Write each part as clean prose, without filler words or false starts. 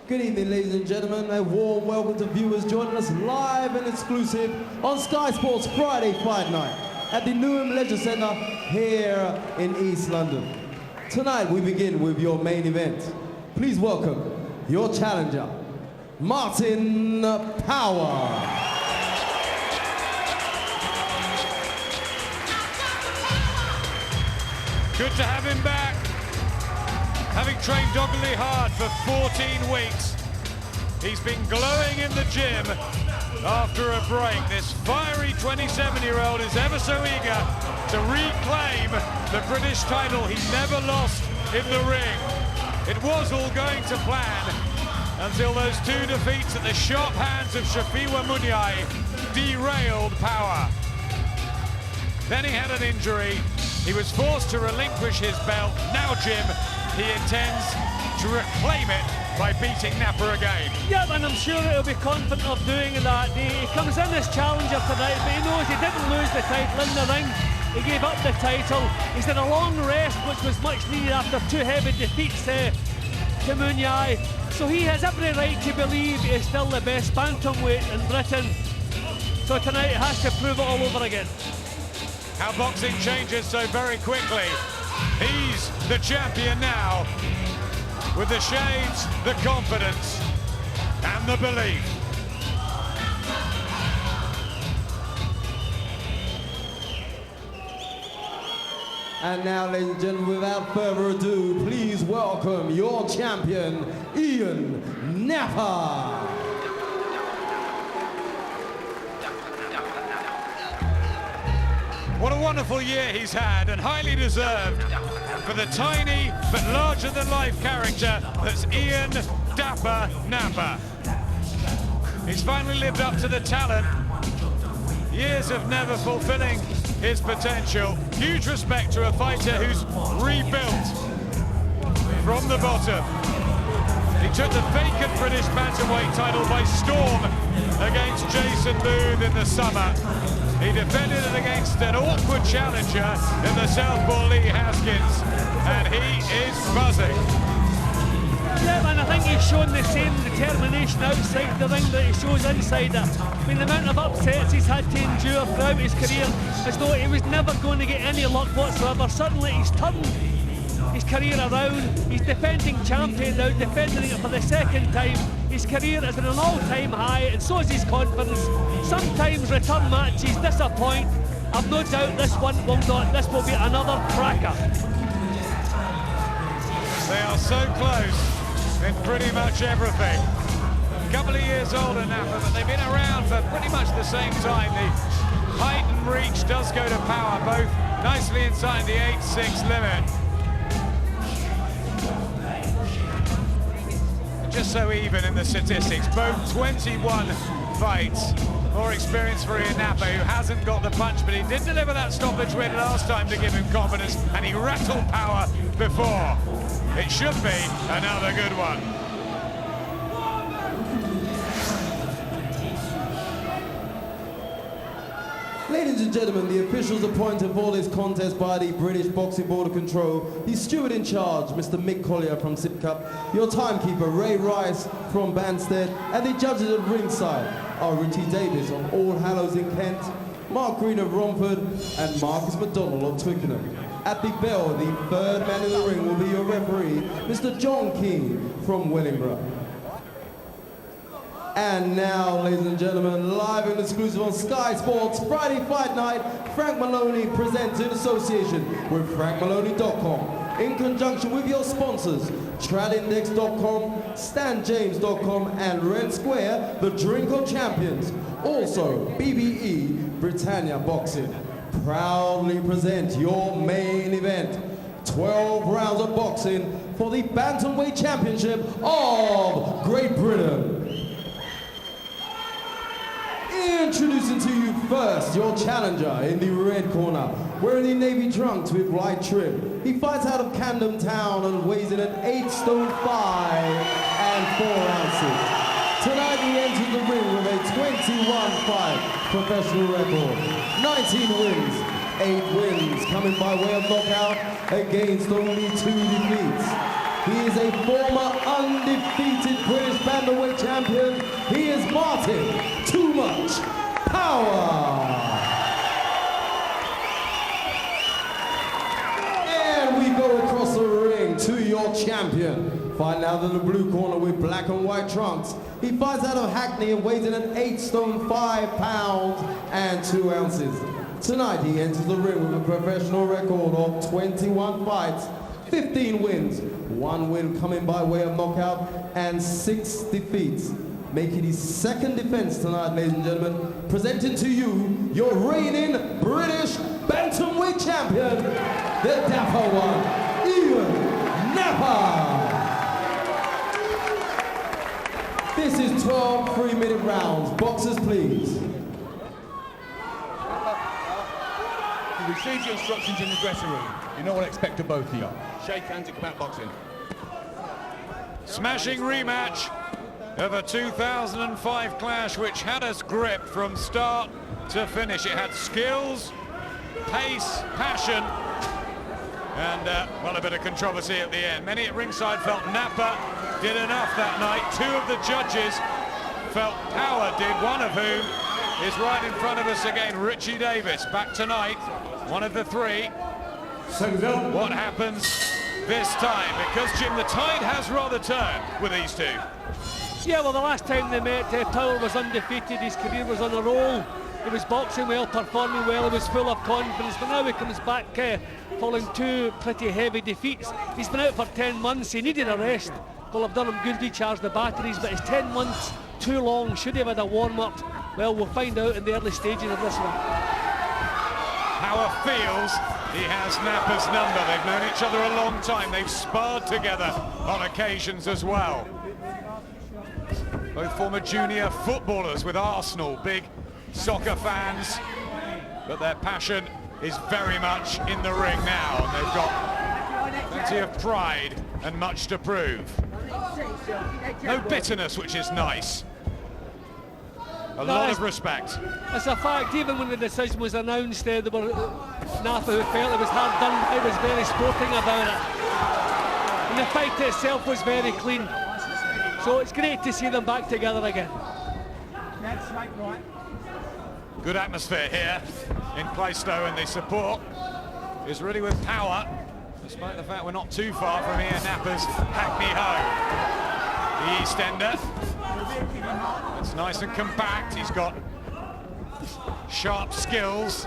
Good evening, ladies and gentlemen. A warm welcome to viewers joining us live and exclusive on Sky Sports Friday Fight Night at the Newham Leisure Centre here in East London. Tonight we begin with your main event. Please welcome your challenger, Martin Power. Good to have him back. Having trained doggedly hard for 14 weeks, he's been glowing in the gym after a break. This fiery 27-year-old is ever so eager to reclaim the British title he never lost in the ring. It was all going to plan until those two defeats at the sharp hands of Shafiwa Munyai derailed Power. Then he had an injury. He was forced to relinquish his belt. Now, Jim, he intends to reclaim it by beating Napa again. Yep, and I'm sure he'll be confident of doing that. He comes in as challenger tonight, but he knows he didn't lose the title in the ring. He gave up the title. He's had a long rest, which was much needed after two heavy defeats to Munyai. So he has every right to believe he is still the best bantamweight in Britain. So tonight he has to prove it all over again. How boxing changes so very quickly. He's the champion now, with the shades, the confidence, and the belief. And now, ladies and gentlemen, without further ado, please welcome your champion, Ian Napa. What a wonderful year he's had, and highly deserved for the tiny but larger-than-life character that's Ian Dapper Napa. He's finally lived up to the talent. Years of never fulfilling his potential. Huge respect to a fighter who's rebuilt from the bottom. He took the vacant British Bantamweight title by storm against Jason Booth in the summer. He defended it against an awkward challenger in the Southpaw Lee Haskins, and he is buzzing. Yeah, and I think he's shown the same determination outside the ring that he shows inside it. I mean, the amount of upsets he's had to endure throughout his career, as though he was never going to get any luck whatsoever. Suddenly he's turned his career around. He's defending champion now, defending it for the second time. His career is at an all-time high, and so is his confidence. Sometimes return matches disappoint. I've no doubt this one will not. This will be another cracker. They are so close in pretty much everything. A couple of years older Napa, but they've been around for pretty much the same time. The height and reach does go to Power, both nicely inside the 8'6" limit. Just so even in the statistics, both 21 fights. More experience for Ian Napa, who hasn't got the punch, but he did deliver that stoppage win last time to give him confidence, and he rattled Power before. It should be another good one. Ladies and gentlemen, the officials appointed for this contest by the British Boxing Board of Control, the steward in charge, Mr. Mick Collier from Sidcup, your timekeeper, Ray Rice from Banstead, and the judges at ringside are Richie Davis of All Hallows in Kent, Mark Green of Romford, and Marcus McDonald of Twickenham. At the bell, the third man in the ring will be your referee, Mr. John King from Wellingborough. And now, ladies and gentlemen, live and exclusive on Sky Sports Friday Fight Night, Frank Maloney presents in association with FrankMaloney.com, in conjunction with your sponsors, TradIndex.com, StanJames.com, and Red Square, the Drink of Champions. Also, BBE, Britannia Boxing, proudly present your main event. 12 rounds of boxing for the Bantamweight Championship of Great Britain. Introducing to you first your challenger in the red corner, wearing the navy trunks with white trim. He fights out of Camden Town and weighs in at 8 stone 5 and 4 ounces. Tonight he enters the ring with a 21-fight professional record, 19 wins, 8 wins coming by way of knockout against only 2 defeats. He is a former undefeated British Nothing too much power. And we go across the ring to your champion. Fighting out of the blue corner with black and white trunks. He fights out of Hackney and weighs in at 8 stone 5 pounds and 2 ounces. Tonight he enters the ring with a professional record of 21 fights, 15 wins, 1 win coming by way of knockout, and 6 defeats. Making his second defense tonight, ladies and gentlemen, presenting to you your reigning British Bantamweight champion, the dapper one, Napa. This is 12 3-minute rounds. Boxers, please. You received your instructions in the dressing room. You know what I expect of both of you. Shake hands and come out boxing. Smashing rematch of a 2005 clash which had us gripped from start to finish. It had skills, pace, passion, and well, a bit of controversy at the end. Many at ringside felt Napa did enough that night. 2 of the judges felt Power did, one of whom is right in front of us again, Richie Davis. Back tonight, one of the 3. What happens this time? Because, Jim, the tide has rather turned with these 2. Yeah, well, the last time they met, Power was undefeated, his career was on a roll. He was boxing well, performing well, he was full of confidence, but now he comes back following 2 pretty heavy defeats. He's been out for 10 months, he needed a rest. Well, I've done him good, recharged the batteries, but is 10 months too long? Should he have had a warm-up? Well, we'll find out in the early stages of this one. Power feels he has Napa's number. They've known each other a long time. They've sparred together on occasions as well. Both former junior footballers with Arsenal, big soccer fans, but their passion is very much in the ring now, and they've got plenty of pride and much to prove. No bitterness, which is nice. A lot of respect. As a fact, even when the decision was announced, there were Napa who felt it was hard done. It was very sporting about it. And the fight itself was very clean. So it's great to see them back together again. Good atmosphere here in Plaistow, and the support is really with Power, despite the fact we're not too far from here. Napa's Hackney home. The East Ender. It's nice and compact. He's got sharp skills,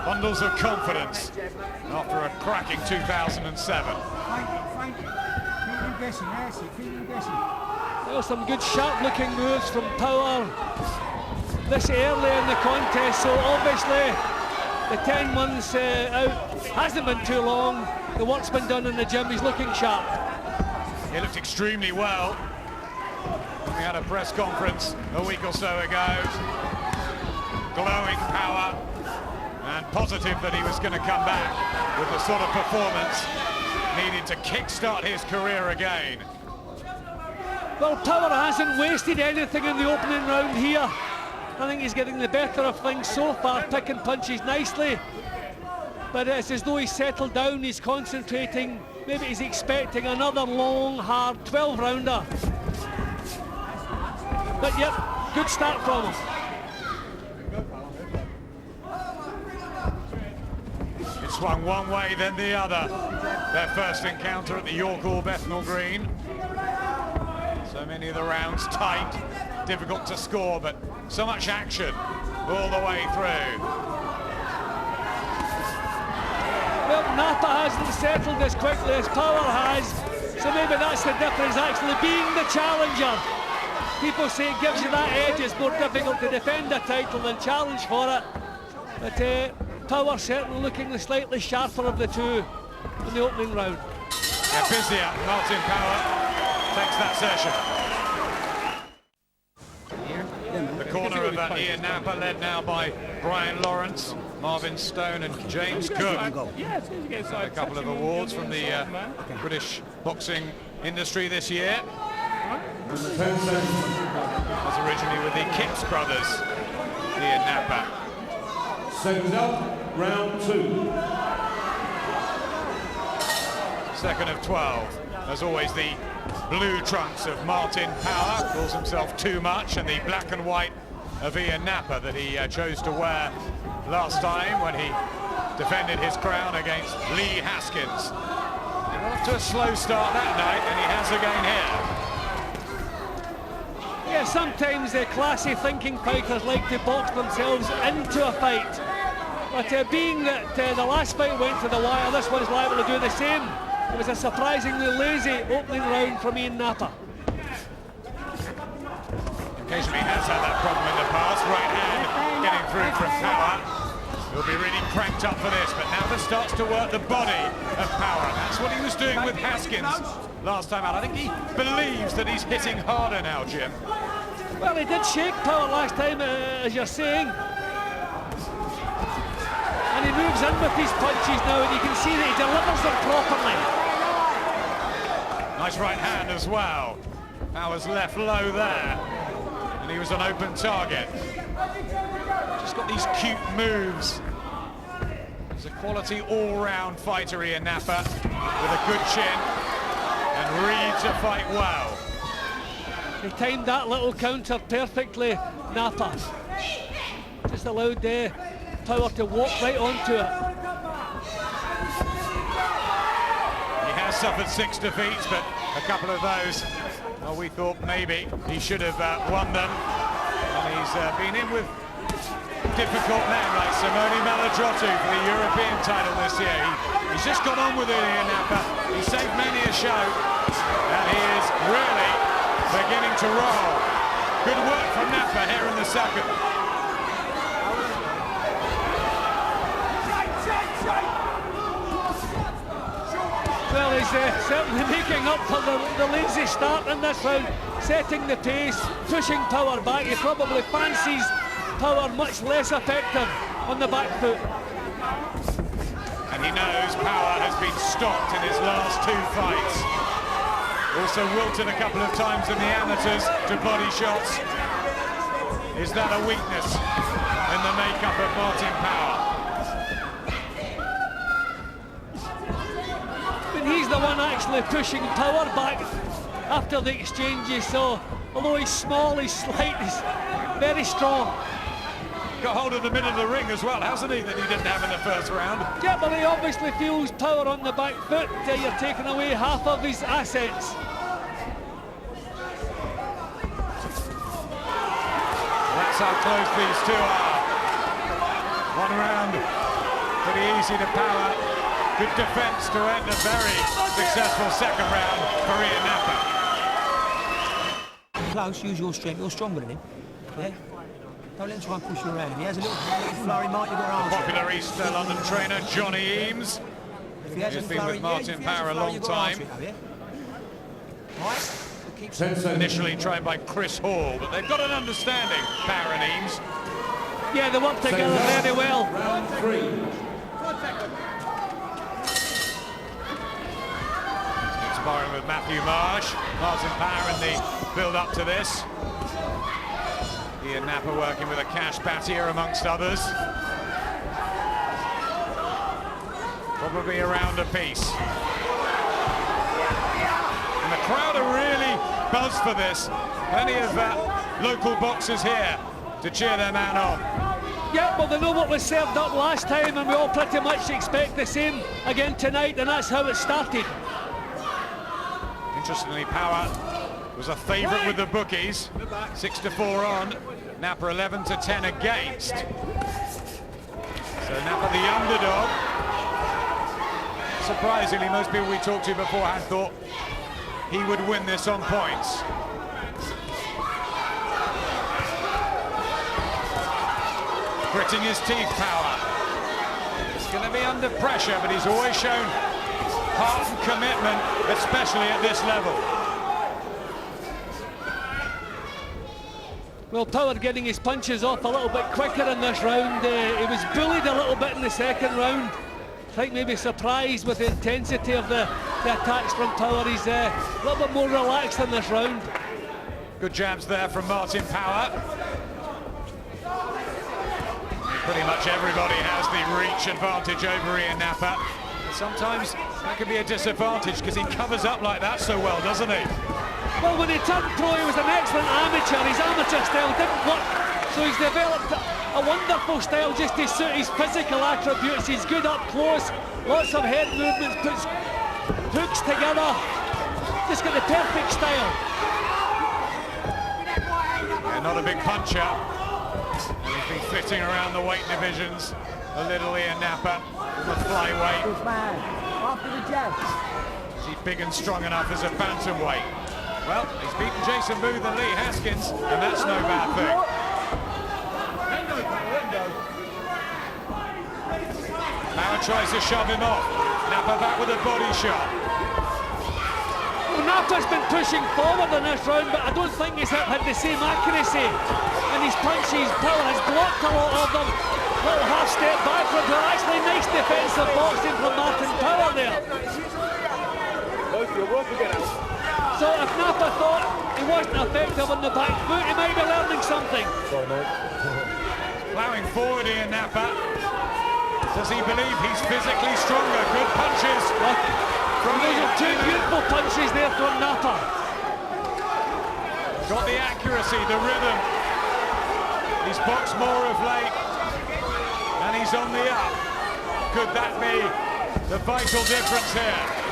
bundles of confidence after a cracking 2007. There were some good sharp-looking moves from Power this early in the contest, so obviously the 10 months out hasn't been too long. The work's been done in the gym, he's looking sharp. He looked extremely well. We had a press conference a week or so ago. Glowing Power, and positive that he was going to come back with the sort of performance needed to kickstart his career again. Well, Power hasn't wasted anything in the opening round here. I think he's getting the better of things so far, picking punches nicely. But it's as though he's settled down, he's concentrating. Maybe he's expecting another long, hard 12-rounder. But yep, good start from him. It swung one way, then the other. Their first encounter at the York Hall Bethnal Green. So many of the rounds tight, difficult to score, but so much action all the way through. Well, Napa hasn't settled as quickly as Power has, so maybe that's the difference, actually being the challenger. People say it gives you that edge, it's more difficult to defend a title than challenge for it. But Power certainly looking the slightly sharper of the 2 in the opening round. Yeah, busier. Martin Power takes that session. The corner of Ian Napa, led now by Brian Lawrence, Marvin Stone and James Cook. A couple of awards from the British boxing industry this year. Was originally with the Kipps brothers, Ian Napa. Seconds up, round 2. Second of 12. As always, the blue trunks of Martin Power, calls himself Too Much, and the black and white of Ian Napa that he chose to wear last time when he defended his crown against Lee Haskins. He got off to a slow start that night, and he has again here. Yeah, sometimes the classy thinking fighters like to box themselves into a fight. But being that the last fight went to the wire, this one's liable to do the same. It was a surprisingly lazy opening round from Ian Napa. Occasionally has had that problem in the past. Right hand getting through from Power. He'll be really cranked up for this, but Napa starts to work the body of Power. That's what he was doing with Haskins last time out. I think he believes that he's hitting harder now, Jim. Well, he did shake Power last time, as you're saying. And he moves in with these punches now, and you can see that he delivers them properly. Nice right hand as well. Power's left low there, and he was an open target. Just got these cute moves. He's a quality all-round fighter, Ian Napa, with a good chin, and reads a fight well. He timed that little counter perfectly, Napa. Just allowed Power to walk right onto it. He has suffered 6 defeats, but a couple of those, well, we thought maybe he should have won them. And he's been in with difficult men like Simone Maladrotti for the European title this year. He's just got on with it, Ian Napa. He saved many a show, and he is really beginning to roll. Good work from Napa here in the second. Well, he's certainly making up for the lazy start in this round, setting the pace, pushing Power back. He probably fancies Power much less effective on the back foot. And he knows Power has been stopped in his last 2 fights. Also wilted a couple of times in the amateurs to body shots. Is that a weakness in the makeup of Martin Power? He's the one actually pushing Power back after the exchanges, so although he's small, he's slight, he's very strong. Got hold of the middle of the ring as well, hasn't he, that he didn't have in the first round? Yeah, but he obviously feels Power on the back foot. You're taking away half of his assets. That's how close these two are. 1 round, pretty easy to Power. Good defence to end a very successful second round for Ian Napa. Close, use your strength. You're stronger than him. Yeah? Don't let him try and push you around. If he has a little flurry, Mark, you've got to answer. Popular East London trainer Johnny Eames. If he has He's a been flurry, with Martin Power a long time. Right? Initially trained by Chris Hall, but they've got an understanding, Power and Eames. Yeah, they work together very well. Round 3. Sparring with Matthew Marsh, Martin Power in the build-up to this. Ian Napa working with a cash Battier amongst others. Probably around a piece. And the crowd are really buzzed for this. Plenty of local boxers here to cheer their man on. Yeah, well, they know what was served up last time, and we all pretty much expect the same again tonight, and that's how it started. Interestingly, Power was a favourite with the bookies, 6-4 on. Napa 11-10 against. So Napa the underdog. Surprisingly, most people we talked to beforehand thought he would win this on points. Gritting his teeth, Power. He's going to be under pressure, but he's always shown heart and commitment, especially at this level. Well, Power getting his punches off a little bit quicker in this round. He was bullied a little bit in the second round. I think maybe surprised with the intensity of the attacks from Power. He's a little bit more relaxed in this round. Good jabs there from Martin Power. Pretty much everybody has the reach advantage over Ian Napa. Sometimes That could be a disadvantage because he covers up like that so well, doesn't he? Well, when he turned pro, he was an excellent amateur. His amateur style didn't work, so he's developed a wonderful style just to suit his physical attributes. He's good up close, lots of head movements, puts hooks together. Just got the perfect style. Yeah, not a big puncher. And he's been flitting around the weight divisions a little here, Napa, the flyweight. After the jab. Is he big and strong enough as a bantamweight? Well, he's beaten Jason Booth and Lee Haskins, and that's no bad thing. Power tries to shove him off. Napa back with a body shot. Well, Napa's been pushing forward in this round, but I don't think he's had the same accuracy. And his punches, Power has blocked a lot of them. Little half step back from her. Actually, nice defensive boxing from Martin Power there. So if Napa thought he wasn't effective on the back foot, he might be learning something. Plowing forward here, Napa. Does he believe he's physically stronger? Good punches. From those are two beautiful punches there from Napa. Got the accuracy, the rhythm. He's boxed more of late, and he's on the up. Could that be the vital difference here?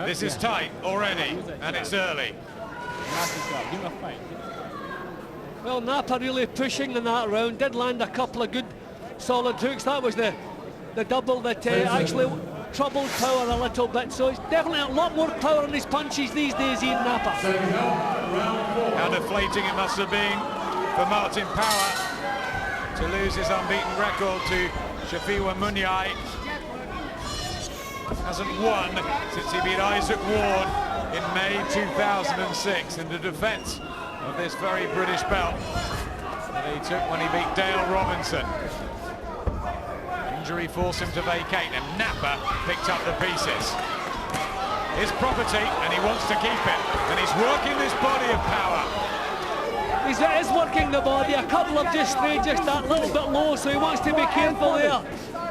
This is tight already, and it's early. Well, Napa really pushing in that round, did land a couple of good solid hooks. That was the double that actually troubled Power a little bit, so it's definitely a lot more power in his punches these days, Ian Napa. How deflating it must have been for Martin Power to lose his unbeaten record to Shafiwa Munyai. Hasn't won since he beat Isaac Ward in May 2006 in the defence of this very British belt that he took when he beat Dale Robinson. Injury forced him to vacate, and Napa picked up the pieces. His property, and he wants to keep it, and he's working this body of Power. He is working the body, a couple of just straight, just that little bit low, so he wants to be careful there.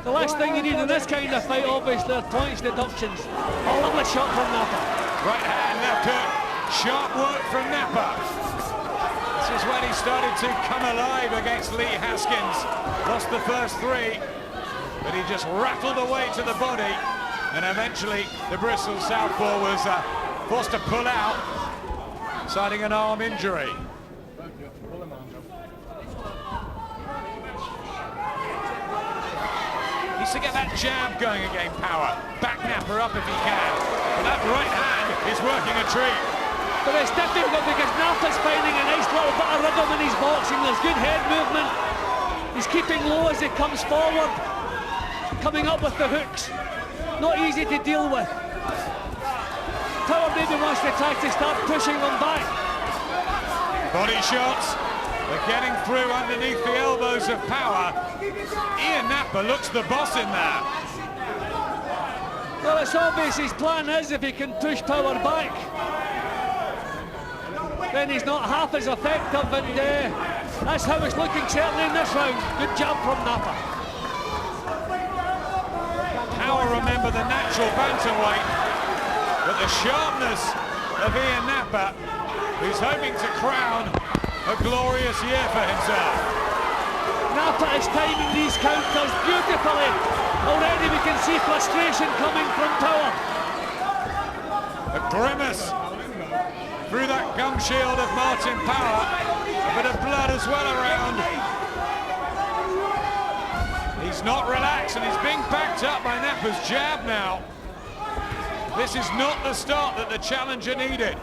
The last thing you need in this kind of fight, obviously, are points deductions. A lovely shot from Napa. Right hand left hook, sharp work from Napa. This is when he started to come alive against Lee Haskins. Lost the first three, but he just rattled away to the body, and eventually the Bristol southpaw was forced to pull out, citing an arm injury. Needs to get that jab going again, Power. Back Napa up if he can. But that right hand is working a treat. But it's difficult because Napa's finding a nice little bit of rhythm in his boxing. There's good head movement. He's keeping low as he comes forward. Coming up with the hooks. Not easy to deal with. Power maybe wants to try to start pushing them back. Body shots. They're getting through underneath the elbows of Power. Ian Napa looks the boss in there. Well, it's obvious his plan is if he can push Power back, then he's not half as effective, and that's how it's looking certainly in this round. Good job from Napa. Power, remember, the natural bantamweight, but the sharpness of Ian Napa, who's hoping to crown a glorious year for himself. Napa is timing these counters beautifully. Already we can see frustration coming from Power. A grimace through that gum shield of Martin Power. A bit of blood as well around. He's not relaxed, and he's being backed up by Napa's jab now. This is not the start that the challenger needed.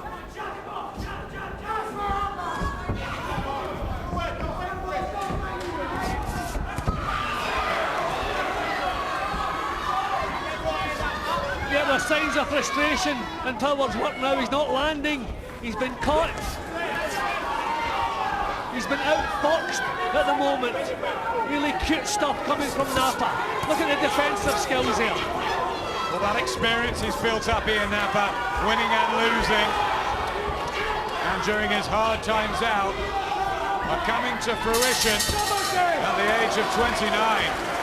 Yeah, there's signs of frustration in Power's work now. He's not landing. He's been caught. He's been outboxed at the moment. Really cute stuff coming from Napa. Look at the defensive skills here. Well, that experience he's built up here, Napa, winning and losing, and during his hard times out, are coming to fruition At the age of 29.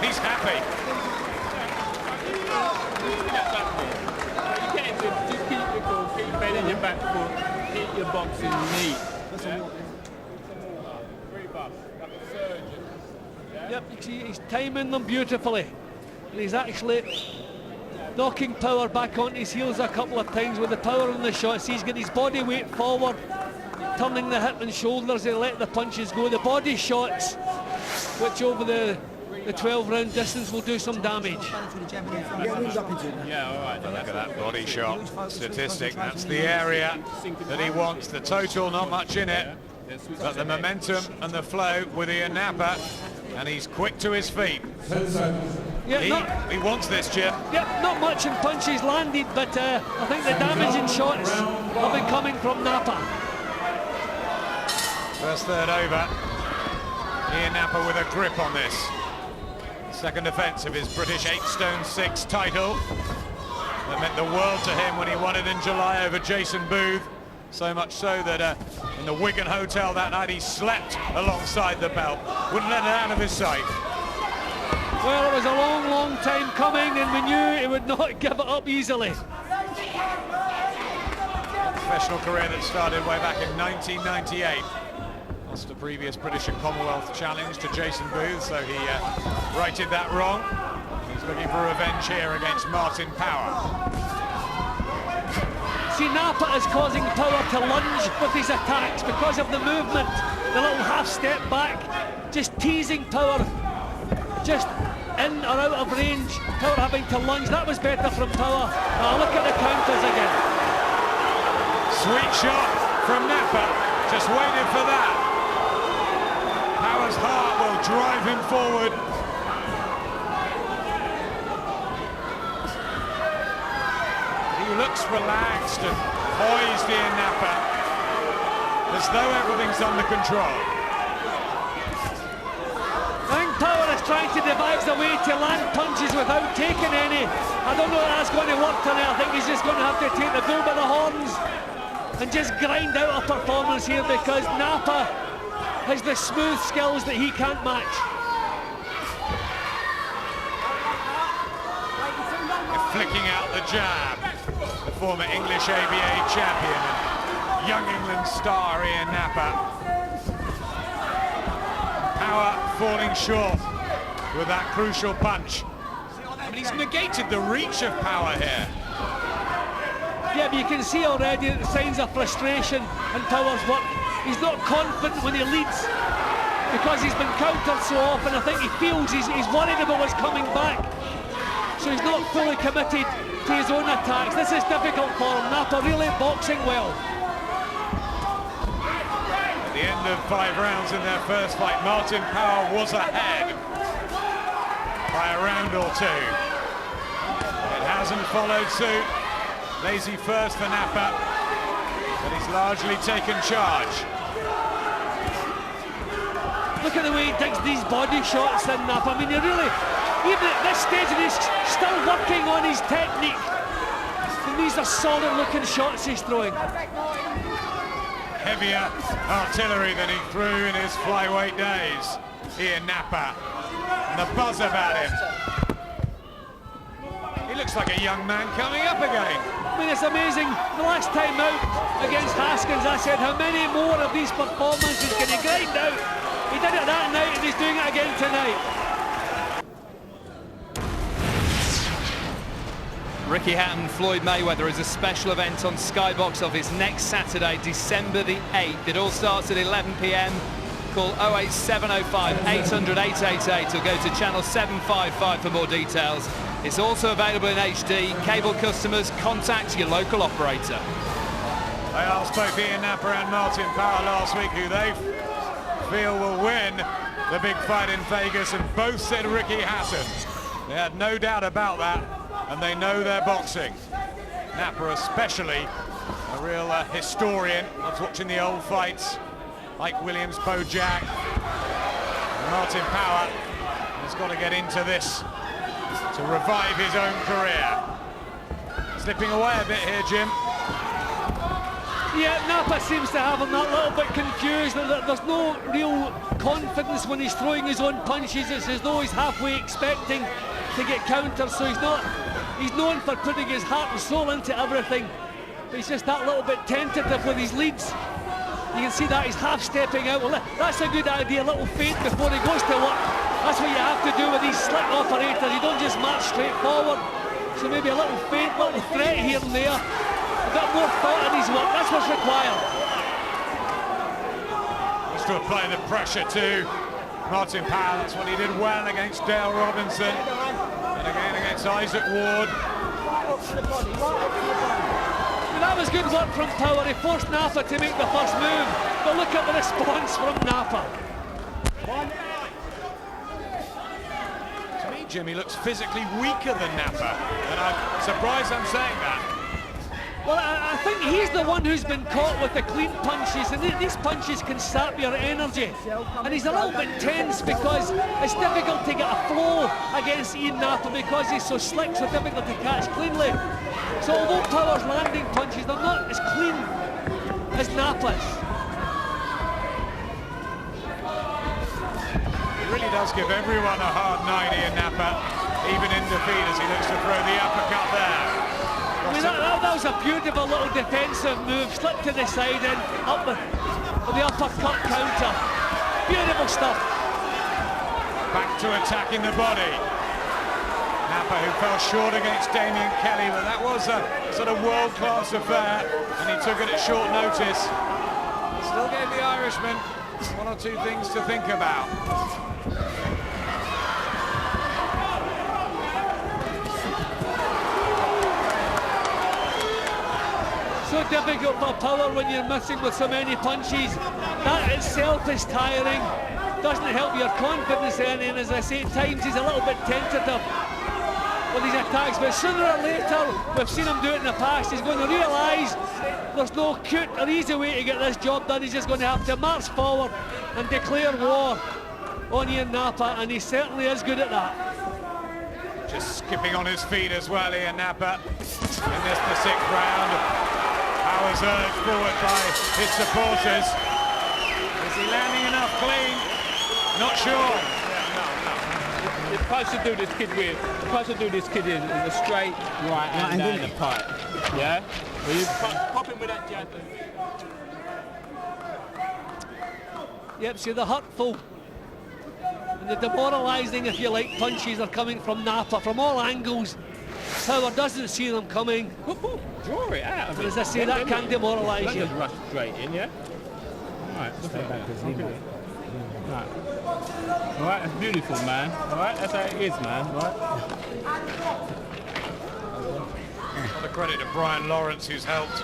He's happy. You can't just keep your cool, keep bending your back foot, keep your boxing neat. Yep, you see he's timing them beautifully. And he's actually knocking Power back onto his heels a couple of times with the power on the shots. He's got his body weight forward, turning the hip and shoulders, he let the punches go. The body shots, which over the 12-round distance will do some damage. Yeah, all right. Look at that body shot statistic. That's the area that he wants. The total, not much in it, but the momentum and the flow with Ian Napa, and he's quick to his feet. Yeah, he wants this, Jim. Yeah, not much in punches landed, but I think the damaging shots have been coming from Napa. First third over. Ian Napa with a grip on this. Second defence of his British 8'6" title. That meant the world to him when he won it in July over Jason Booth. So much so that in the Wigan Hotel that night he slept alongside the belt. Wouldn't let it out of his sight. Well, it was a long, long time coming, and we knew he would not give it up easily. Professional career that started way back in 1998. Lost a previous British and Commonwealth challenge to Jason Booth, so he righted that wrong. He's looking for revenge here against Martin Power. See, Napa is causing Power to lunge with his attacks because of the movement, the little half step back, just teasing Power, just in or out of range. Power having to lunge. That was better from Power. Look at the counters again. Sweet shot from Napa, just waited for that. Power's heart will drive him forward. He looks relaxed and poised in Napa, as though everything's under control. I think Power is trying to devise a way to land punches without taking any. I don't know if that's going to work tonight. I think he's just going to have to take the bull by the horns and just grind out a performance here, because Napa has the smooth skills that he can't match. Flicking out the jab, the former English ABA champion and young England star Ian Napa. Power falling short with that crucial punch. I mean, he's negated the reach of Power here. Yeah, but you can see already the signs of frustration in Power's work. He's not confident when he leads because he's been countered so often. I think he feels he's worried about what's coming back. So he's not fully committed to his own attacks. This is difficult for him. Napa really boxing well. At the end of 5 rounds in their first fight, Martin Power was ahead by a round or two. It hasn't followed suit. Lazy first for Napa, but he's largely taken charge. Look at the way he digs these body shots in Napa. I mean, he really, even at this stage, he's still working on his technique. And these are solid looking shots he's throwing. Heavier artillery than he threw in his flyweight days. Ian Napa, and the buzz about him. He looks like a young man coming up again. I mean, it's amazing. The last time out against Haskins, I said, how many more of these performances can he grind out? He did it that night, and he's doing it again tonight. Ricky Hatton, Floyd Mayweather is a special event on Skybox Office next Saturday, December the 8th. It all starts at 11 p.m. Call 08705 800 888 or go to channel 755 for more details. It's also available in HD. Cable customers, contact your local operator. I asked both Ian Napa and Martin Power last week who they feel will win the big fight in Vegas, and both said Ricky Hatton. They had no doubt about that, and they know their boxing. Napa especially, a real historian, loves watching the old fights, like Williams, Bojack. Martin Power has got to get into this to revive his own career. Slipping away a bit here, Jim. Yeah, Napa seems to have him that little bit confused. There's no real confidence when he's throwing his own punches. It's as though he's halfway expecting to get countered, so he's known for putting his heart and soul into everything, but he's just that little bit tentative with his leads. You can see that he's half stepping out. Well, that's a good idea, a little feint before he goes to work. That's what you have to do with these slick operators. You don't just march straight forward. So maybe a little feint, a little threat here and there. A bit more thought in his work, that's what's required. He's to apply the pressure to Martin Powell. That's what he did well against Dale Robinson. And again against Isaac Ward. That was good work from Power. He forced Napa to make the first move. But look at the response from Napa. To me, Jimmy looks physically weaker than Napa. And I'm surprised I'm saying that. Well, I think he's the one who's been caught with the clean punches, and these punches can sap your energy. And he's a little bit tense because it's difficult to get a flow against Ian Napa because he's so slick, so difficult to catch cleanly. So although Power's landing punches, they're not as clean as Napa's. He really does give everyone a hard night, Ian Napa, even in defeat as he looks to throw the uppercut there. I mean, that was a beautiful little defensive move, slipped to the side and up with the uppercut counter. Beautiful stuff. Back to attacking the body. Napa, who fell short against Damien Kelly, but that was a sort of world-class affair, and he took it at short notice. Still gave the Irishman one or two things to think about. So difficult for Power when you're missing with so many punches. That itself is tiring. Doesn't help your confidence any, and as I say, at times he's a little bit tentative with his attacks, but sooner or later, we've seen him do it in the past, he's going to realise there's no cute or easy way to get this job done. He's just going to have to march forward and declare war on Ian Napa, and he certainly is good at that. Just skipping on his feet as well, Ian Napa, in this, the sixth round. Powers urged forward by his supporters. Is he landing enough clean? Not sure. The approach to do this kid with, the approach to do this kid is a straight right hand down the pipe. Yeah? Well, you pop him with that jab. Yep, see the hurtful and the demoralising, if you like, punches are coming from Napa from all angles. Power doesn't see them coming. Draw it out. But as I say, that can demoralise you. Just rush straight in, yeah? Alright, stay back to his limit. Alright. Alright, that's beautiful, man. Alright, that's how it is, man. Alright. All the credit to Brian Lawrence, who's helped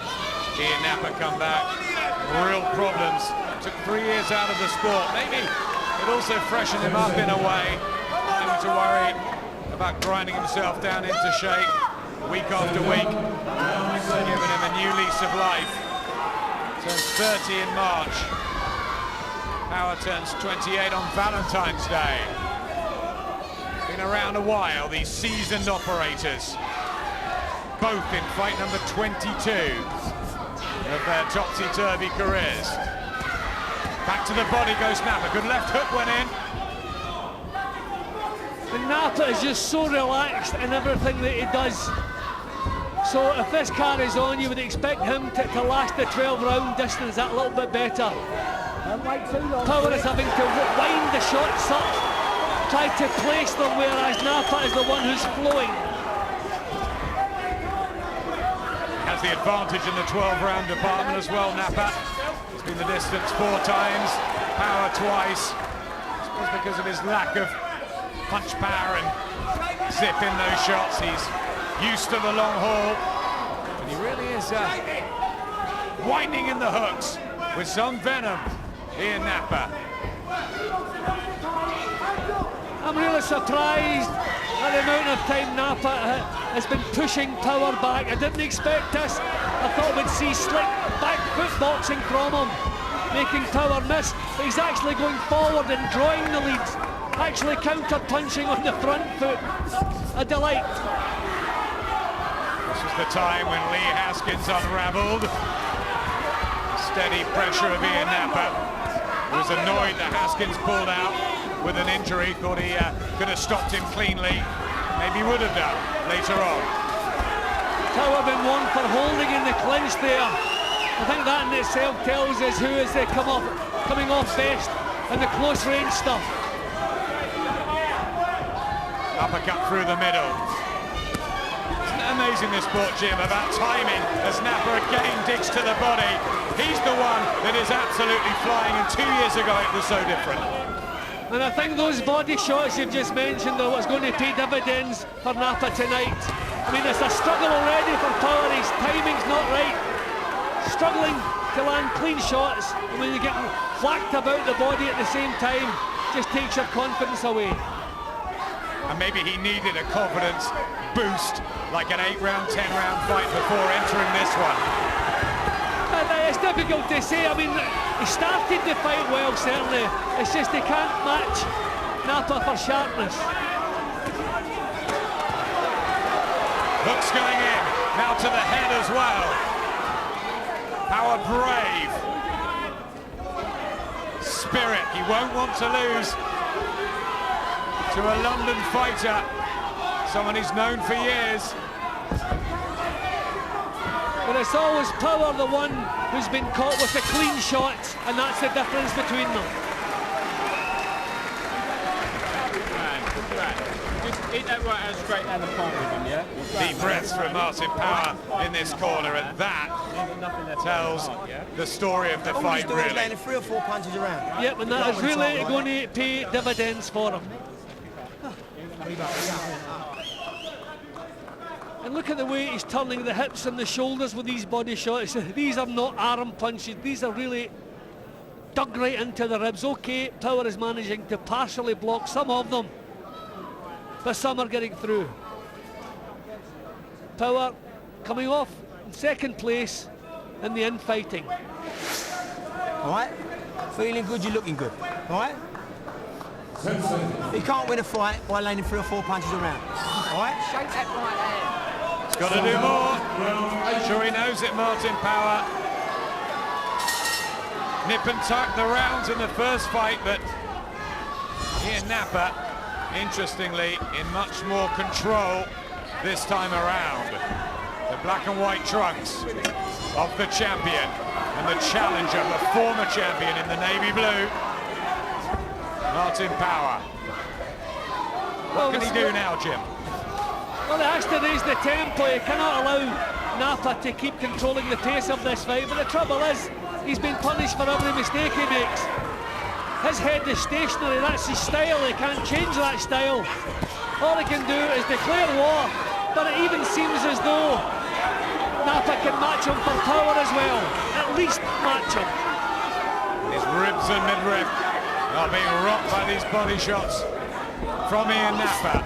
Ian Napa come back. Real problems. Took 3 years out of the sport. Maybe it also freshened him up in a way. Having to worry about grinding himself down into shape week after week. Giving him a new lease of life. Turns 30 in March. Power turns 28 on Valentine's Day. Been around a while, these seasoned operators. Both in fight number 22 of their topsy-turvy careers. Back to the body goes Napa. Good left hook went in. And Napa is just so relaxed in everything that he does. So if this carries on, you would expect him to last the 12-round distance that little bit better. Power is having to wind the shots up, try to place them, whereas Napa is the one who's flowing. Has the advantage in the 12-round department as well, Napa. He's been the distance 4 times, Power twice. I suppose because of his lack of punch power and zip in those shots. He's used to the long haul, and he really is winding in the hooks with some venom, Ian Napa. I'm really surprised at the amount of time Napa has been pushing Power back. I didn't expect this. I thought we'd see slick back foot boxing from him, making Power miss, but he's actually going forward and drawing the leads, actually counter-punching on the front foot. A delight. This was the time when Lee Haskins unravelled. steady pressure of Ian Napa, who was annoyed that Haskins pulled out with an injury, thought he could have stopped him cleanly. Maybe would have done later on. Power been one for holding in the clinch there. I think that in itself tells us who is coming off best in the close range stuff. Uppercut through the middle. Isn't it amazing, this sport, Jim, about timing as Napa again digs to the body. He's the one that is absolutely flying, and 2 years ago it was so different. And I think those body shots you've just mentioned are what's going to pay dividends for Napa tonight. I mean, it's a struggle already for Power. His timing's not right. Struggling to land clean shots, and when you get whacked about the body at the same time, just takes your confidence away. And maybe he needed a confidence boost, like an 8-round, 10-round fight before entering this one. It's difficult to say. I mean, he started the fight well, certainly. It's just he can't match Napa for sharpness. Hooks going in, now to the head as well. Power brave. Spirit, he won't want to lose to a London fighter, someone he's known for years. But it's always Power the one who's been caught with the clean shots, and that's the difference between them. Just hit that right hand straight down the palm with him, yeah? Deep breaths from Martin Power in this corner, and that tells the story of the fight, really. Landing 3 or 4 punches around. Yep, and that is really going to pay dividends for him. And look at the way he's turning the hips and the shoulders with these body shots. These are not arm punches. These are really dug right into the ribs. Okay, Power is managing to partially block some of them, but some are getting through. Power coming off in second place in the infighting. All right? Feeling good, you're looking good. All right? You can't win a fight by landing 3 or 4 punches around. All right? Shake that right hand. Got to do more. I'm sure he knows it, Martin Power. Nip and tuck the rounds in the first fight, but Ian Napa, interestingly, in much more control this time around. The black and white trunks of the champion and the challenger, the former champion in the navy blue, Martin Power. What can he do now, Jim? Well, he has to raise the tempo. He cannot allow Napa to keep controlling the pace of this fight. But the trouble is, he's been punished for every mistake he makes. His head is stationary. That's his style. He can't change that style. All he can do is declare war. But it even seems as though Napa can match him for power as well. At least match him. His ribs and midriff are being rocked by these body shots from Ian Napa.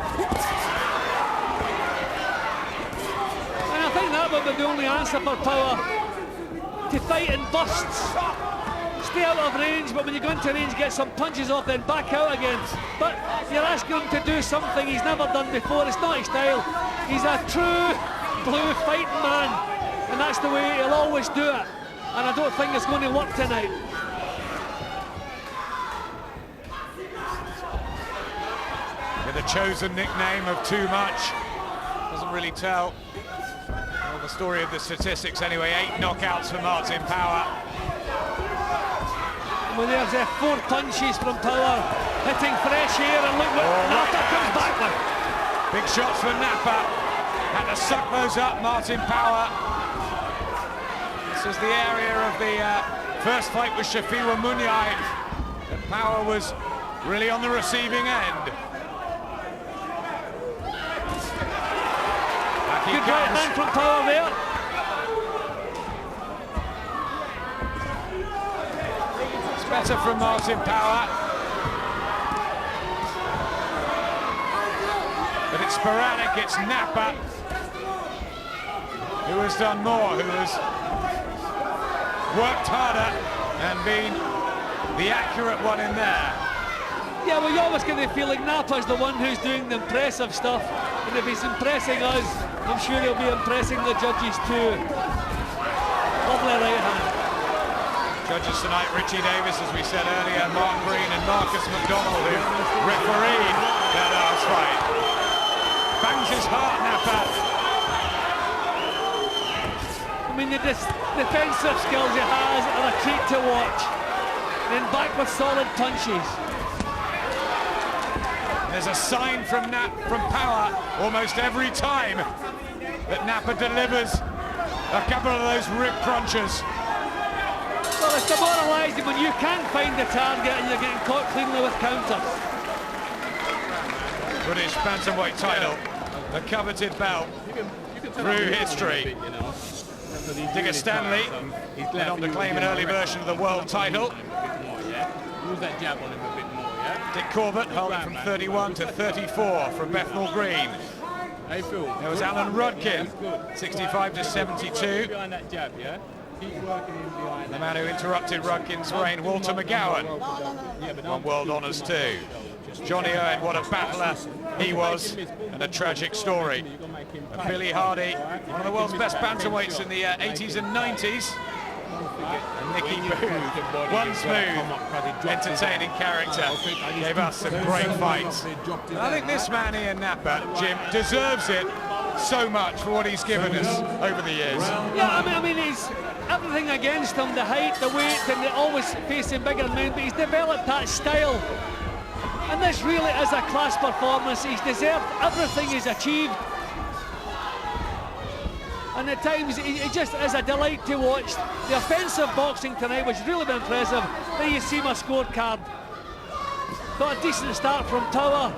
I think that would be the only answer for Power, to fight in bursts. Stay out of range, but when you go into range, get some punches off, then back out again. But you're asking him to do something he's never done before. It's not his style. He's a true blue fighting man, and that's the way he'll always do it. And I don't think it's going to work tonight. With the chosen nickname of Too Much, doesn't really tell. Well, the story of the statistics anyway, 8 knockouts for Martin Power. Well, there's 4 punches from Power, hitting fresh air, and look what Napa comes back with. Big shots for Napa. Had to suck those up, Martin Power. This is the area of the first fight with Shafiwa Munyai. And Power was really on the receiving end. Good right hand from Power there. It's better from Martin Power. But it's sporadic, it's Napa who has done more, who has worked harder and been the accurate one in there. Yeah, well, you always get the feeling Napa's the one who's doing the impressive stuff, and if he's impressing us, I'm sure he'll be impressing the judges too. Lovely right hand. Judges tonight, Richie Davis, as we said earlier, Mark Green and Marcus McDonald, who refereed that last fight. Bangs his heart, Napa. I mean, the defensive skills he has are a treat to watch. Then back with solid punches. There's a sign from Power almost every time that Napa delivers a couple of those rib crunchers. Well, it's demoralising when you can't find the target and you're getting caught cleanly with counters. British Bantamweight title, a coveted belt through history. Digger Stanley went on to claim an early version of the world title. Use that jab on him a bit more, yeah? Dick Corbett holding from 31 to 34 from Bethnal Green. Hey, Phil. There was Alan Rudkin, 65 to 72. Behind that jab, yeah? Keep working in behind. The man who interrupted Rudkin's reign, Walter McGowan, won world honours too. Johnny Owen, what a battler he was, and a tragic story. And Billy Hardy, one of the world's best bantamweights in the 80s and 90s. And Nicky Booth, one smooth, entertaining character, gave us some great fights. And I think this man, Ian Napa, Jim, deserves it so much for what he's given us over the years. Yeah, I mean, he's everything against him, the height, the weight, and they're always facing bigger men, but he's developed that style. And this really is a class performance. He's deserved everything he's achieved. And at times, it just is a delight to watch. The offensive boxing tonight was really impressive. There you see my scorecard. Got a decent start from Power,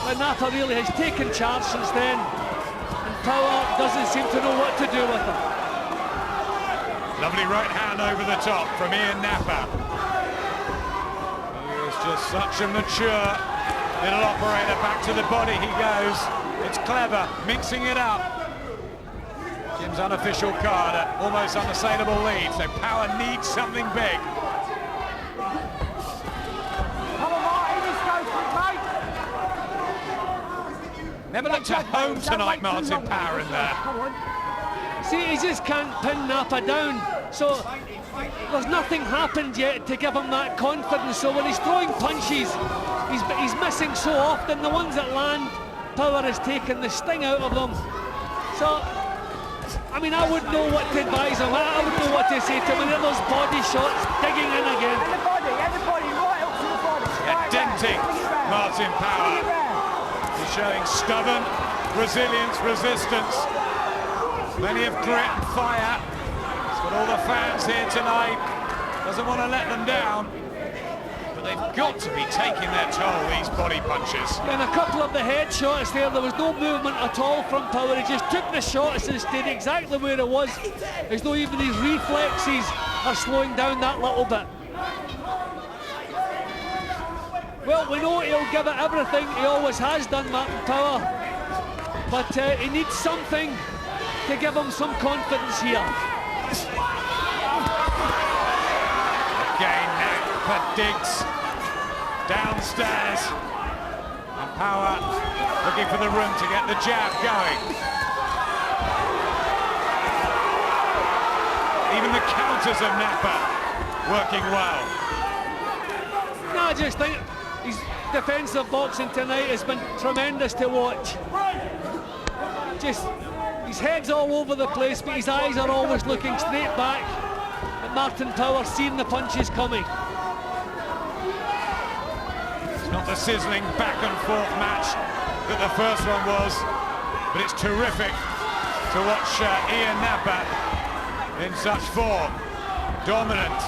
but Napa really has taken charge since then. And Power doesn't seem to know what to do with him. Lovely right hand over the top from Ian Napa. He is just such a mature little operator. Back to the body he goes. It's clever, mixing it up. Jim's unofficial card, almost unassailable lead, so Power needs something big. Never looked at home tonight, Martin Power in there. See, he just can't pin Napa down, so there's nothing happened yet to give him that confidence. So when he's throwing punches, he's missing so often. The ones that land, Power has taken the sting out of them. So, I mean, I wouldn't know what to advise him. I wouldn't know what to say to him. And then those body shots digging in again. And the body, right up to the body. Yeah, denting Martin Power. He's showing stubborn resilience, resistance. Plenty of grit and fire. He's got all the fans here tonight. Doesn't want to let them down. But they've got to be taking their toll, these body punches. And a couple of the headshots there was no movement at all from Power. He just took the shots and stayed exactly where it was, as though even his reflexes are slowing down that little bit. Well, we know he'll give it everything. He always has done, Martin Power. But he needs something to give him some confidence here. Again, Napa digs downstairs. And Power looking for the room to get the jab going. Even the counters of Napa working well. No, I just think his defensive boxing tonight has been tremendous to watch. Just, his head's all over the place, but his eyes are always looking straight back at Martin Power, seeing the punches coming. It's not the sizzling back and forth match that the first one was, but it's terrific to watch Ian Napa in such form, dominant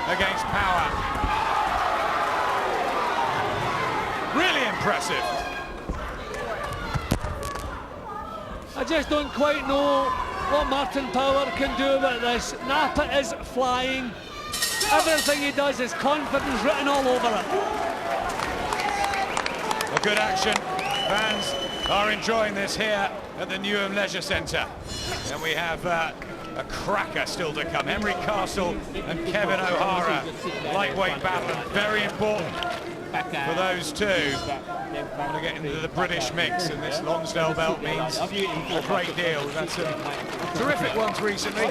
against Power. Really impressive. I just don't quite know what Martin Power can do with this. Napa is flying. Everything he does is confidence written all over it. Well, good action. Fans are enjoying this here at the Newham Leisure Centre. And we have a cracker still to come. Henry Castle and Kevin O'Hara. Lightweight battle, very important for those two. I want to get into the British mix, and this Lonsdale belt means a great deal. We've had some terrific ones recently.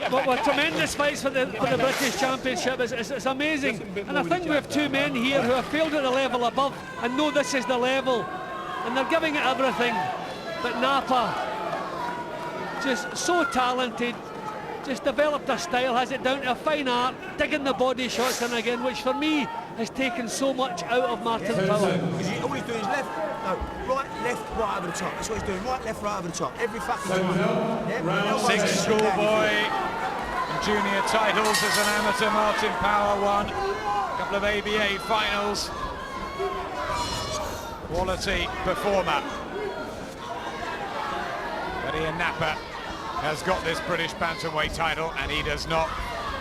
But tremendous fights for the British Championship. It's amazing. And I think we have two men here who have failed at the level above and know this is the level. And they're giving it everything. But Napa, just so talented, just developed a style, has it down to a fine art, digging the body shots in again, which for me has taken so much out of Martin Power. All he's doing is right, left, right over the top. That's what he's doing, right, left, right over the top. Every fucking time. 6 schoolboy and junior titles as an amateur. Martin Power won a couple of ABA finals. Quality performer. But Ian Napa has got this British Bantamweight title, and he does not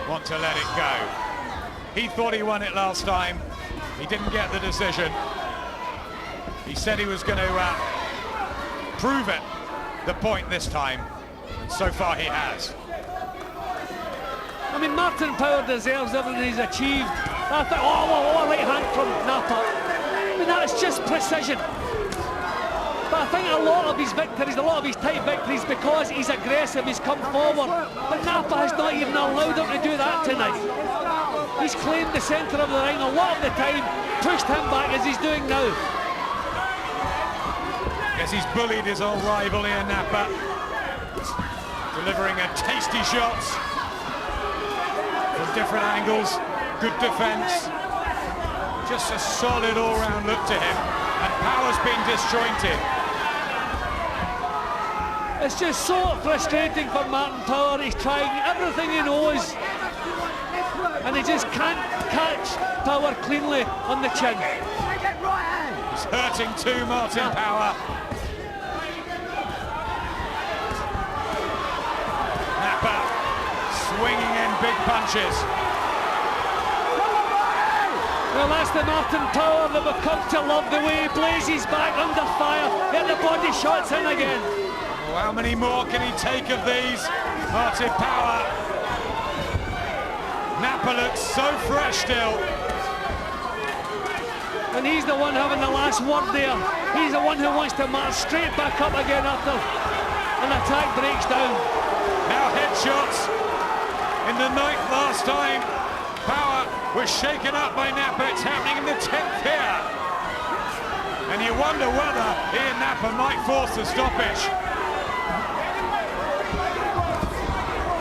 want to let it go. He thought he won it last time. He didn't get the decision. He said he was going to prove it, the point this time, and so far he has. I mean, Martin Power deserves everything he's achieved. I think, oh, right hand from Napa. I mean, that's just precision. But I think a lot of his victories, a lot of his tight victories, because he's aggressive, he's come forward. But Napa has not even allowed him to do that tonight. He's claimed the centre of the ring a lot of the time, pushed him back as he's doing now. Yes, he's bullied his old rival Ian Napa, delivering a tasty shots from different angles, good defence, just a solid all-round look to him, and Power's been disjointed. It's just so frustrating for Martin Power. He's trying everything he knows, and he just can't catch Power cleanly on the chin. He's hurting too, Martin Power. Napa swinging in big punches. Well, that's the Martin Power that we've come to love, the way he blazes back under fire, get the body shots in again. Oh, how many more can he take of these? Martin Power. Napa looks so fresh still. And he's the one having the last word there. He's the one who wants to march straight back up again after an attack breaks down. Now headshots in the 9th last time. Power was shaken up by Napa. It's happening in the 10th here. And you wonder whether Ian Napa might force a stoppage.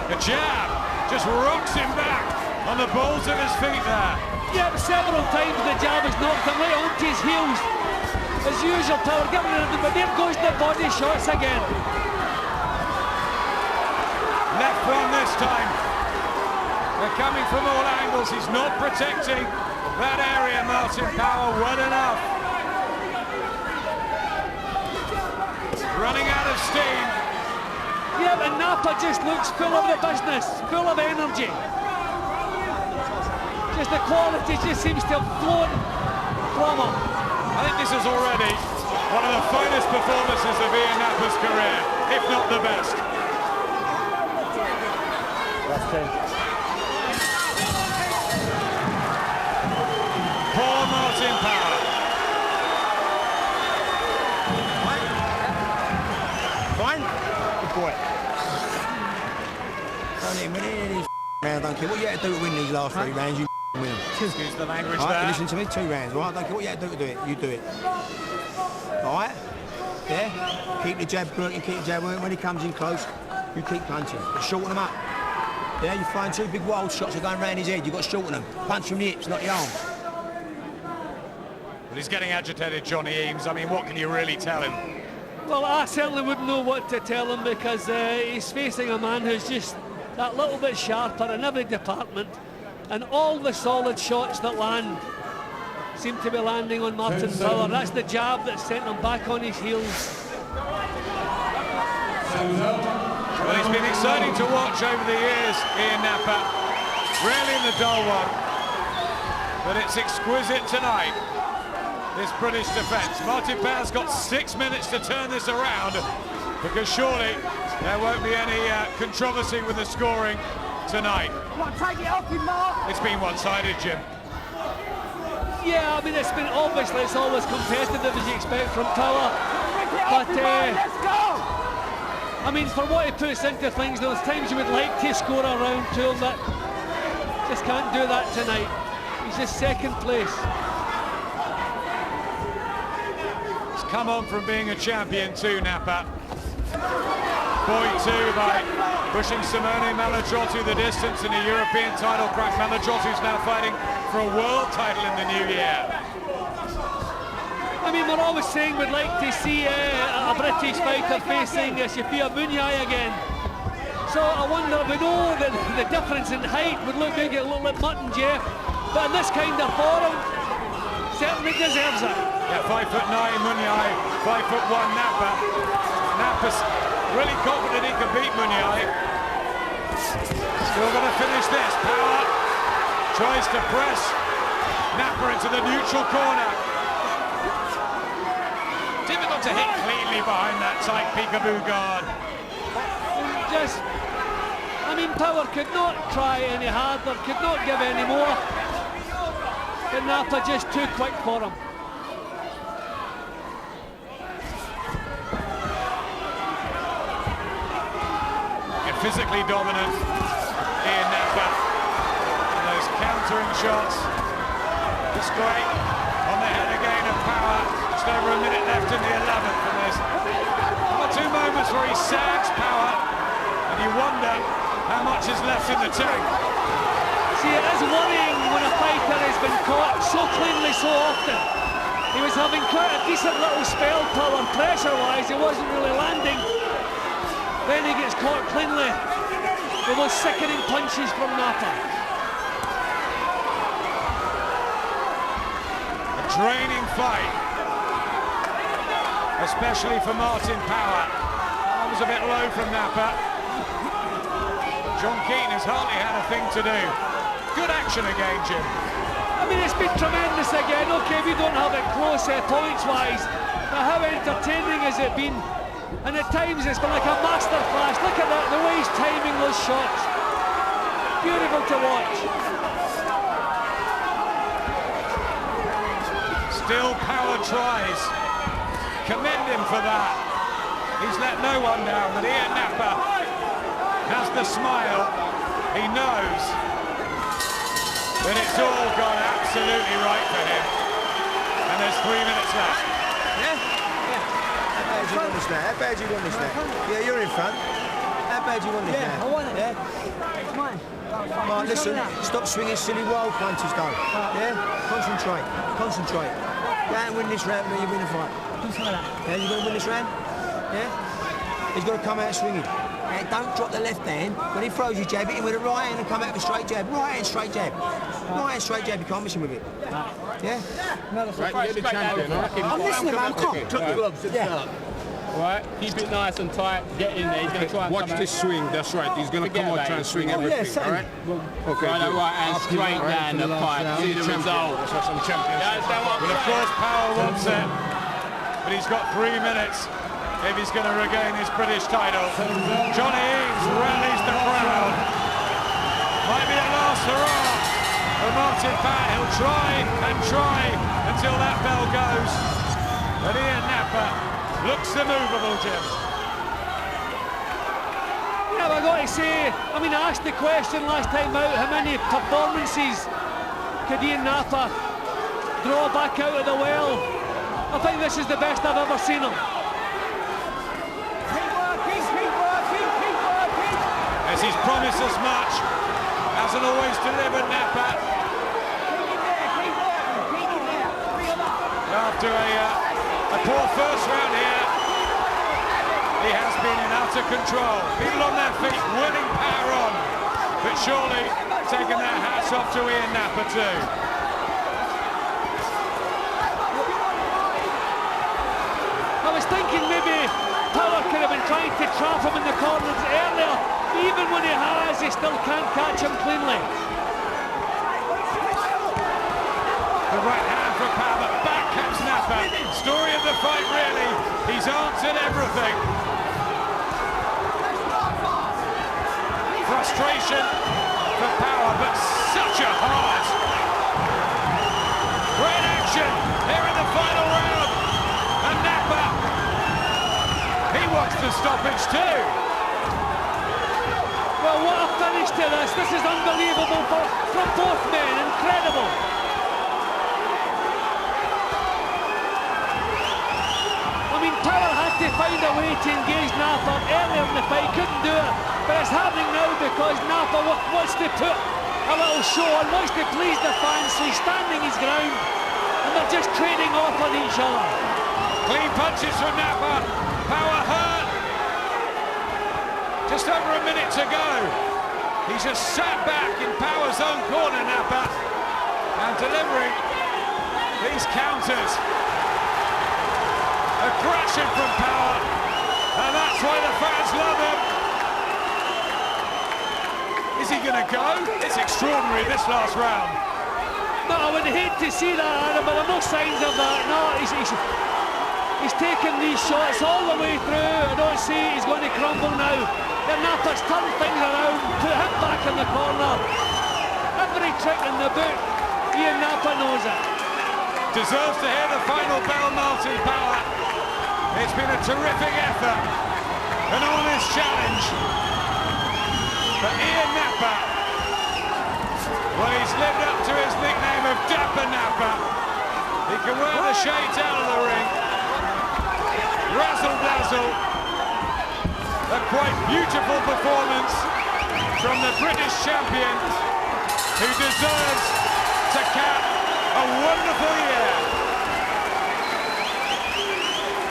The jab just rocks him back on the balls of his feet there. Yep, several times the jab has knocked him right onto his heels. As usual, Power giving it, but there goes the body shots again. Left one this time. They're coming from all angles. He's not protecting that area, Martin Power, well enough. Running out of steam. Yeah, but Napa just looks full of the business, full of energy. Just the quality just seems to have flown from him. I think this is already one of the finest performances of Ian Napa's career, if not the best. Poor Martin Power. Fine? Good boy. Don't even win any of these rounds, don't care what you had to do to win these last 3 rounds, you win them. Excuse the language All right, there. listen to me, 2 rounds, right? Don't care what you had to do it, you do it. All right? Yeah? Keep the jab working, keep the jab working. When he comes in close, you keep punching. Shorten him up. Yeah, you're throwing 2 big wild shots are going round his head. You've got to shorten them. Punch from the hips, not the arms. Well, he's getting agitated, Johnny Eames. I mean, what can you really tell him? Well, I certainly wouldn't know what to tell him, because he's facing a man who's just that little bit sharper in every department, and all the solid shots that land seem to be landing on Martin Power. That's the jab that sent him back on his heels. Well, it's been exciting to watch over the years, Ian Napa. Really in the dull one, but it's exquisite tonight, this British defence. Martin Power's got 6 minutes to turn this around, because surely there won't be any controversy with the scoring tonight. Take it off him, Mark. It's been one-sided, Jim. Yeah, I mean, it's been obviously it's always competitive as you expect from Power, but I mean, for what he puts into things, there's times you would like to score a round to him, but just can't do that tonight. He's just second place. He's come on from being a champion too, Napa. Buoyed too by pushing Simone Malagiotti the distance in a European title crack. Malagiotti's now fighting for a world title in the new year. I mean, we're always saying we'd like to see a British fighter facing Shafia Munyai again. So I wonder, we know that the difference in height would look big, it look like mutton, Jeff, but in this kind of forum, certainly deserves it. Yeah, 5'9" Munyai, 5'1" Napa. Napa's really confident he can beat Munyai. Still going to finish this. Power tries to press Napa into the neutral corner. Difficult to hit cleanly behind that tight peekaboo guard. Just, I mean, Power could not try any harder, could not give any more. But Napa just too quick for him. Physically dominant in Napa. And those countering shots. It's great. On the head again of Power. Just over a minute left in the 11th. And there's one or two moments where he sags Power. And you wonder how much is left in the tank. See, it is worrying when a fighter has been caught so cleanly so often. He was having quite a decent little spell, Power, pressure-wise. He wasn't really landing. Then he gets caught cleanly with those sickening punches from Napa. A draining fight, especially for Martin Power. That was a bit low from Napa. John Keaton has hardly had a thing to do. Good action again, Jim. I mean, it's been tremendous again. Okay, we don't have it close points-wise, but how entertaining has it been? And at times it's been like a masterclass. Look at that, the way he's timing those shots. Beautiful to watch. Still Power tries. Commend him for that. He's let no one down, but Ian Napa has the smile. He knows that it's all gone absolutely right for him. And there's 3 minutes left. Yeah? How bad you want this now? How bad you want this now? Yeah, you're in front. How bad you want this now? I want it. Yeah? It's mine. Right, listen, stop swinging silly wild punches though. Yeah? Concentrate. Concentrate. Go out and win this round, then you win the fight. Do some of that. Yeah, you gonna win this round? Yeah? He's got to come out swinging. Yeah, don't drop the left hand. When he throws you jab, hit him with a right hand and come out with a straight jab. Right hand, straight jab. Right hand, straight jab, you can't miss him with it. Yeah? Right, you're the champion, right? I'm listening, man, come on. Took the gloves, right, keep it nice and tight, get in there, he's going to try and Watch this swing, that's right, he's going to come out, try and swing everything, all right? Okay, right, good. right hand straight down the pipe, see the result. Let's have some champions. Well, of course, Power wants it, but he's got 3 minutes if he's going to regain his British title. Johnny Eames rallies the crowd. Might be a last hurrah for Martin Power. He'll try and try until that bell goes. But Ian Napa looks immovable, Jim. Yeah, but I got to say, I mean, I asked the question last time out, how many performances could Ian Napa draw back out of the well? I think this is the best I've ever seen him. As he's promised as much, hasn't always delivered, Napa. After a poor first round here, he has been in utter control. People on their feet, winning Power on, but surely taking their hats off to Ian Napa too. I was thinking maybe Power could have been trying to trap him in the corners earlier. Even when he has, he still can't catch him cleanly. The right hand for Power, but back comes Napa. Story of the fight, really. He's answered everything. Frustration for Power, but such a heart. Great action here in the final round. And Napa, he wants the stoppage too. Well, what a finish to this. This is unbelievable from both men. Incredible. I mean, Power had to find a way to engage Napa earlier in the fight. Couldn't do it. But it's happening now because Napa wants to put a little show on, wants to please the fans. So he's standing his ground. And they're just trading off on each other. Clean punches from Napa. Power hurt. Just over a minute to go. He's just sat back in Power's own corner, Napa, and delivering these counters. Aggression from Power, and that's why the fans love him. Is he going to go? It's extraordinary, this last round. No, I would hate to see that, Adam, but there are no signs of that. No, he's taken these shots all the way through. I don't see he's going to crumble now. Then Napa's turned things around, put him back in the corner. Every trick in the book, Ian Napa knows it. Deserves to hear the final bell, Martin Power. It's been a terrific effort, an honest challenge for Ian Napa. Well, he's lived up to his nickname of Dapper Napa. He can wear the shades out of the ring. Razzle-dazzle. A quite beautiful performance from the British champion, who deserves to cap a wonderful year.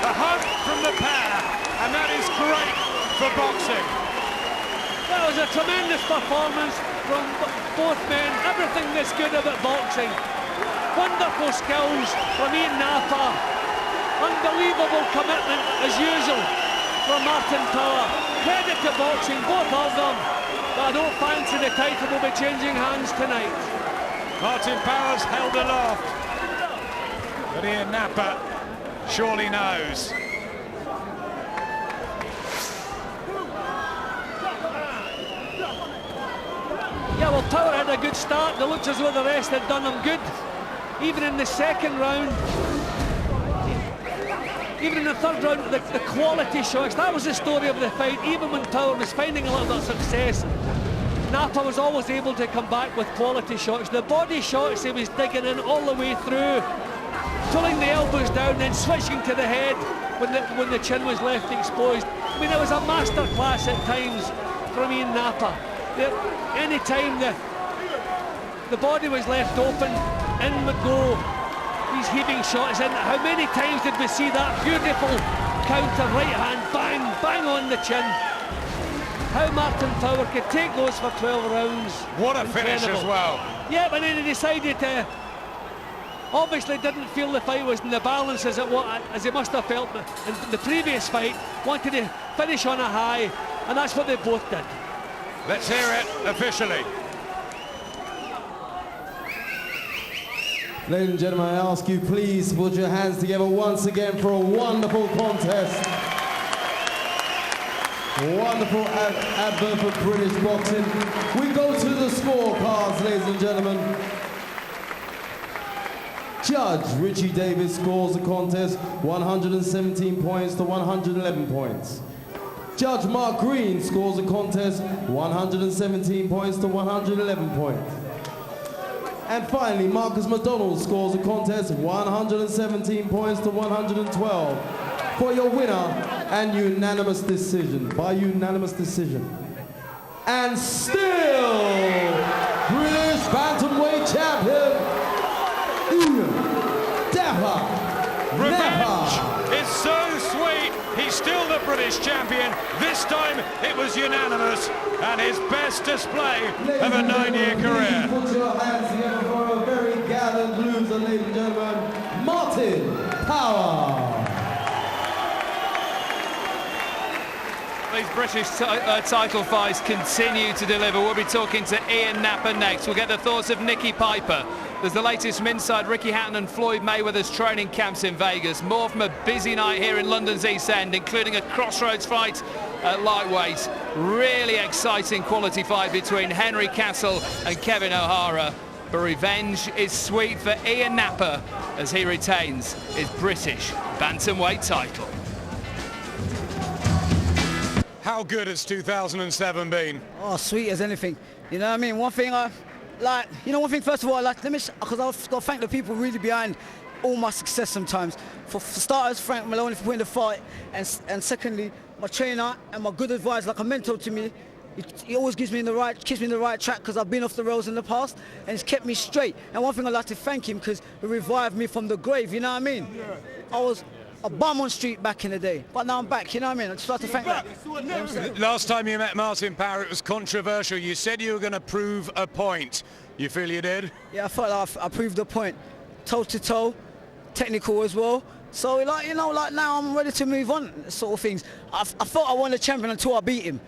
A hug from the pair, and that is great for boxing. That was a tremendous performance from both men. Everything that's good about boxing. Wonderful skills from Ian Napa. Unbelievable commitment, as usual, from Martin Power. Credit to boxing, both of them. But I don't fancy the title will be changing hands tonight. Martin Power's held aloft, but Ian Napa surely knows. Yeah, well, Power had a good start. It looks as though the rest had done him good. Even in the second round, even in the third round, the quality shots, that was the story of the fight. Even when Power was finding a little bit of success, Napa was always able to come back with quality shots. The body shots he was digging in all the way through, pulling the elbows down, then switching to the head when the chin was left exposed. I mean, it was a masterclass at times from Ian Napa. Any time the body was left open, in would go these heaving shots in. How many times did we see that beautiful counter right hand, bang, bang on the chin? How Martin Power could take those for 12 rounds. What a finish as well. Yeah, but then he decided to, obviously didn't feel the fight was in the balance as he must have felt in the previous fight. Wanted to finish on a high, and that's what they both did. Let's hear it officially. Ladies and gentlemen, I ask you please put your hands together once again for a wonderful contest. Wonderful advert for British boxing. We go to the scorecards, ladies and gentlemen. Judge Richie Davis scores the contest 117 points to 111 points. Judge Mark Green scores the contest 117 points to 111 points. And finally, Marcus McDonald scores the contest 117 points to 112 for your winner and unanimous decision, by unanimous decision. And still, British Bantamweight champion, Ian Napa. Revenge is so sweet. He's still the British champion. This time it was unanimous and his best display of a 9-year career. Put your hands together for a very gallant loser, ladies and gentlemen, Martin Power. These British title fights continue to deliver. We'll be talking to Ian Napa next. We'll get the thoughts of Nicky Piper. There's the latest from inside Ricky Hatton and Floyd Mayweather's training camps in Vegas. More from a busy night here in London's East End, including a crossroads fight at lightweight. Really exciting quality fight between Henry Castle and Kevin O'Hara. But revenge is sweet for Ian Napa as he retains his British Bantamweight title. How good has 2007 been? Oh, sweet as anything. You know what I mean? One thing, one thing, first of all, because I've got to thank the people really behind all my success sometimes. For starters, Frank Maloney for winning the fight, and secondly, my trainer and my good advice, like a mentor to me. He always keeps me in the right track because I've been off the rails in the past, and it's kept me straight. And one thing I'd like to thank him because he revived me from the grave, you know what I mean? I was a bum on street back in the day, but now I'm back, you know what I mean? I just like to thank that. Last time you met Martin Power, it was controversial. You said you were going to prove a point. You feel you did? Yeah, I felt like I proved the point. Toe-to-toe, technical as well. So, now I'm ready to move on, sort of things. I thought I won the champion until I beat him.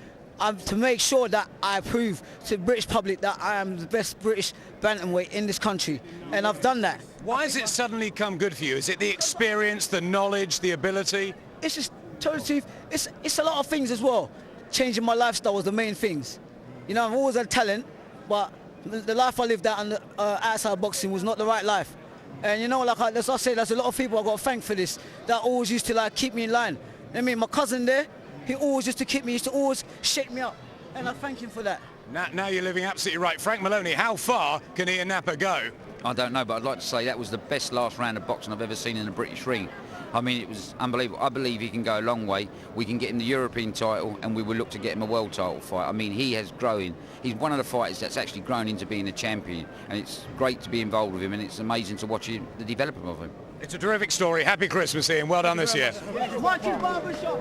To make sure that I prove to the British public that I am the best British bantamweight in this country, and I've done that. Why has it suddenly come good for you? Is it the experience, the knowledge, the ability? It's just, tell the truth, it's a lot of things as well. Changing my lifestyle was the main things. You know, I've always had talent, but the life I lived out outside boxing was not the right life. And you know, as I say, there's a lot of people I've got to thank for this that always used to keep me in line. I mean, my cousin there, he always used to keep me, used to always shake me up, and I thank him for that. Now you're living absolutely right. Frank Maloney, how far can Ian Napa go? I don't know, but I'd like to say that was the best last round of boxing I've ever seen in a British ring. I mean, it was unbelievable. I believe he can go a long way. We can get him the European title, and we will look to get him a world title fight. I mean, he has grown. He's one of the fighters that's actually grown into being a champion, and it's great to be involved with him, and it's amazing to watch the development of him. It's a terrific story. Happy Christmas, Ian. Well done this year. Watch your barbershop.